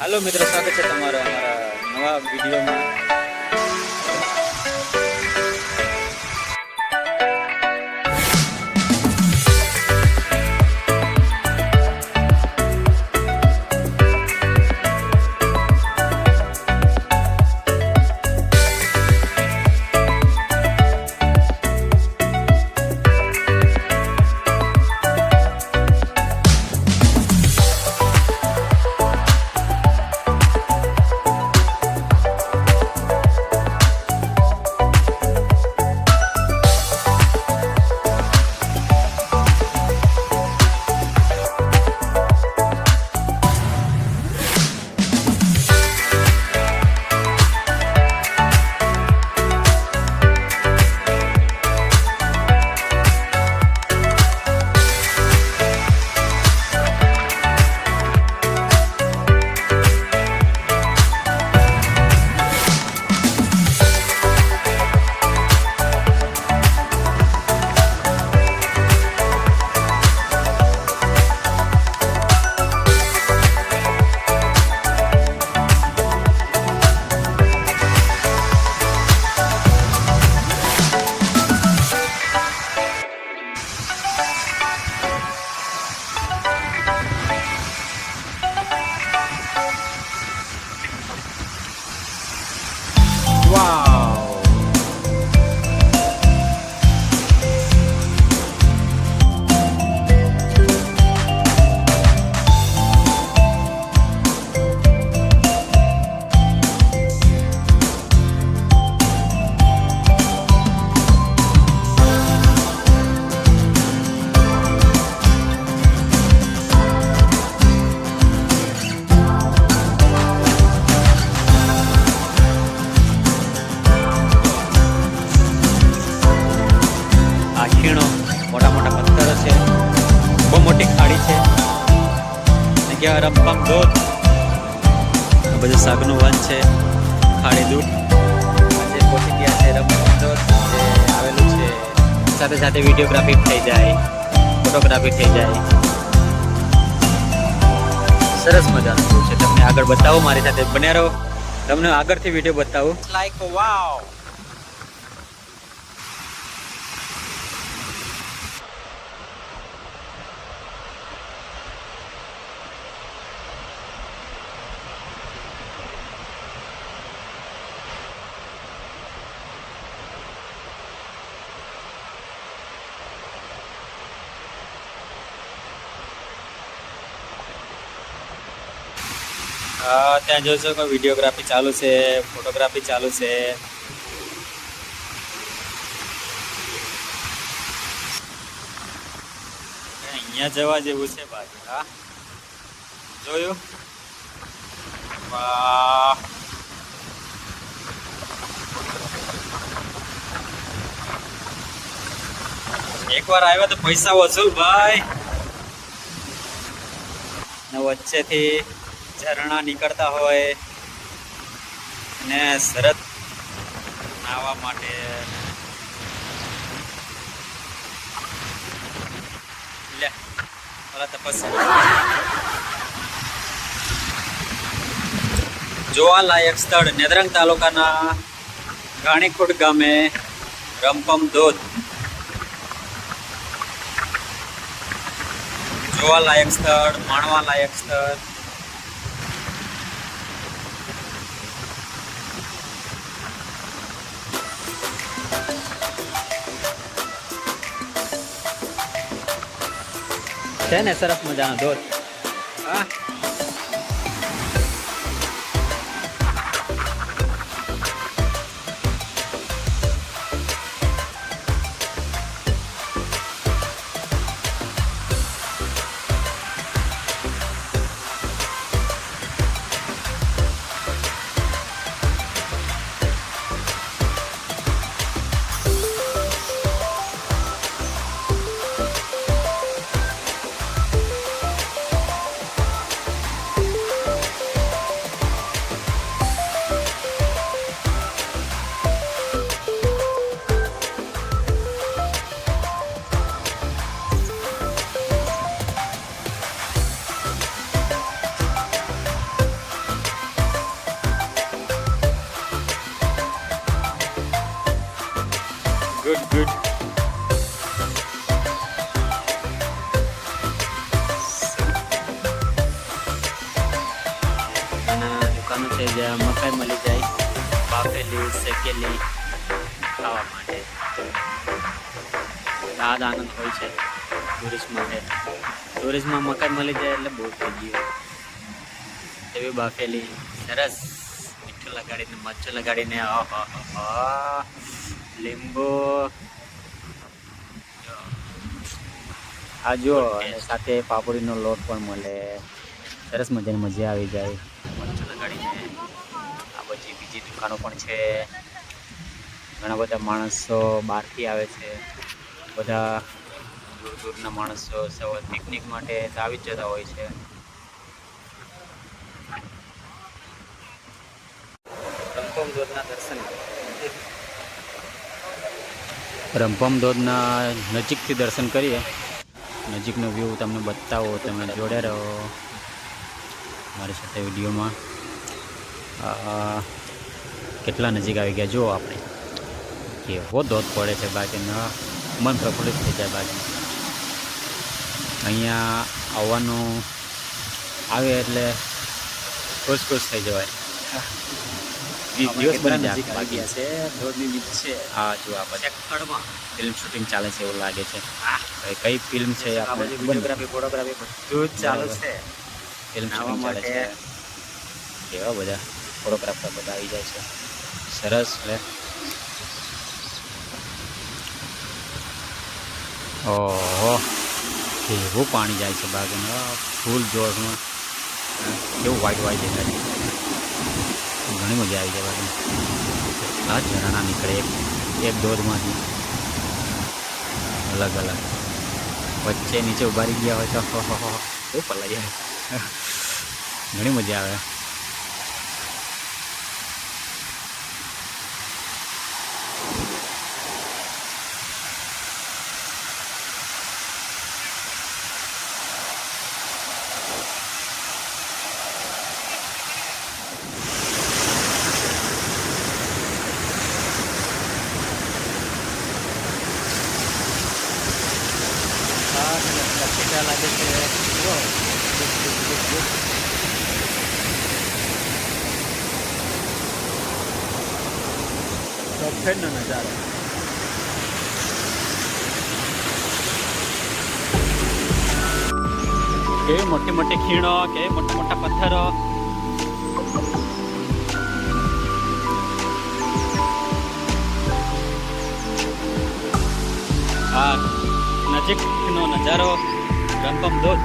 હાલો મિત્રો, સ્વાગત છે તમારું અમારા નવા વિડીયોમાં. મોટા મોટા પથ્થરો છે, બહુ મોટી ખાડી છે. જગ્યા રંપમ ધોધ, બધું શાકનું વન છે. ખાડી દૂર આજે પહોંચી ગયા છે રંપમ ધોધ જે આવેલું છે. સાથે સાથે વિડીયોગ્રાફી થઈ જાય, ફોટોગ્રાફી થઈ જાય. સરસ મજાનું છે. તમને આગળ બતાવું, મારી સાથે બન્યા રહો, તમને આગળથી વિડીયો બતાવું. લાઈક વાવ. ત્યાં જોશો કે વિડીયોગ્રાફી ચાલુ છે, ફોટોગ્રાફી ચાલુ છે. અહીંયા જવા જેવું છે ભાઈ. હા, જોયું? વાહ, એકવાર આવ્યા તો પૈસા વસૂલ ભાઈ. વચ્ચેથી ઝરણા નીકળતા હોય અને સરસ નાહવા માટે. લે ઓલા તપસ્યા જોવાલાયક સ્થળ નેત્રંગ તાલુકાના ઘાણીખુડ ગામે રંપમ ધોધ. જોવાલાયક સ્થળ, માણવા લાયક સ્થળ. છે ને સરસ મજાનો ધોધ. હા, ગુડ. એના દુકાનો છે જ્યાં મકાઈ મળી જાય, બાફેલી શેકેલી ખાવા માટે. આ જ આનંદ હોય છે ટુરિસ્ટ માટે. ટુરિસ્ટમાં મકાઈ મળી જાય એટલે બહુ થઈ ગયું. એવી બાફેલી સરસ મીઠું લગાડીને મરચું લગાડીને લીંબુ આ જો, સાથે પાપડીનો લોટ પણ મળે. સરસ મજાની મજા આવી જાય મરચું લગાડીને. આ બધી બીજી દુકાનો પણ છે. ઘણા બધા માણસો બહારથી આવે છે. બધા દૂર દૂરના માણસો પિકનિક માટે આવી જ જતા હોય છે. રંપમ ધોધના દર્શન, રંપમ ધોધના નજીકથી દર્શન કરીએ. નજીકનો વ્યૂ તમને બતાવો, તમે જોડે રહો મારી સાથે વિડીયોમાં. કેટલા નજીક આવી ગયા જુઓ આપણે. કેવો ધોધ પડે છે, બાકી મન પ્રફુલ્લિત થઈ જાય. બાકી અહીંયા આવવાનું આવે એટલે ખુશ ખુશ થઈ જવાય. દિવસ બની જાય બાકી છે. ધોધની નીચે હા જો આ બધા ફિલ્મ શૂટિંગ ચાલે છે એવું લાગે છે. કઈ ફિલ્મ છે? આપણે વિડીયોગ્રાફી, ફોટોગ્રાફી બધું જ ચાલુ છે. ફિલ્મ શૂટિંગ ચાલે છે. કેવા બધા ફોટોગ્રાફર બધા આવી જાય છે. સરસ. લે ઓહો, કેવું પાણી જાય છે બાગમાં, ફૂલ જોશમાં. કેવું વ્હાઈટ વ્હાઈટ દેખાય છે. ઘણી મજા આવી જાય બાકી. આ ઝરણા નીકળે એક ધોધમાંથી અલગ અલગ. વચ્ચે નીચે ઉભા રહી ગયા હોય તો બહુ પલાઈ જાય. ઘણી મજા આવે. લાગે છે સફેદનો નજારો. કેવી મોટી મોટી ખીણો, કેવી મોટા મોટા પથ્થરો. આ નજીકનો નજારો રંપમ ધોધ.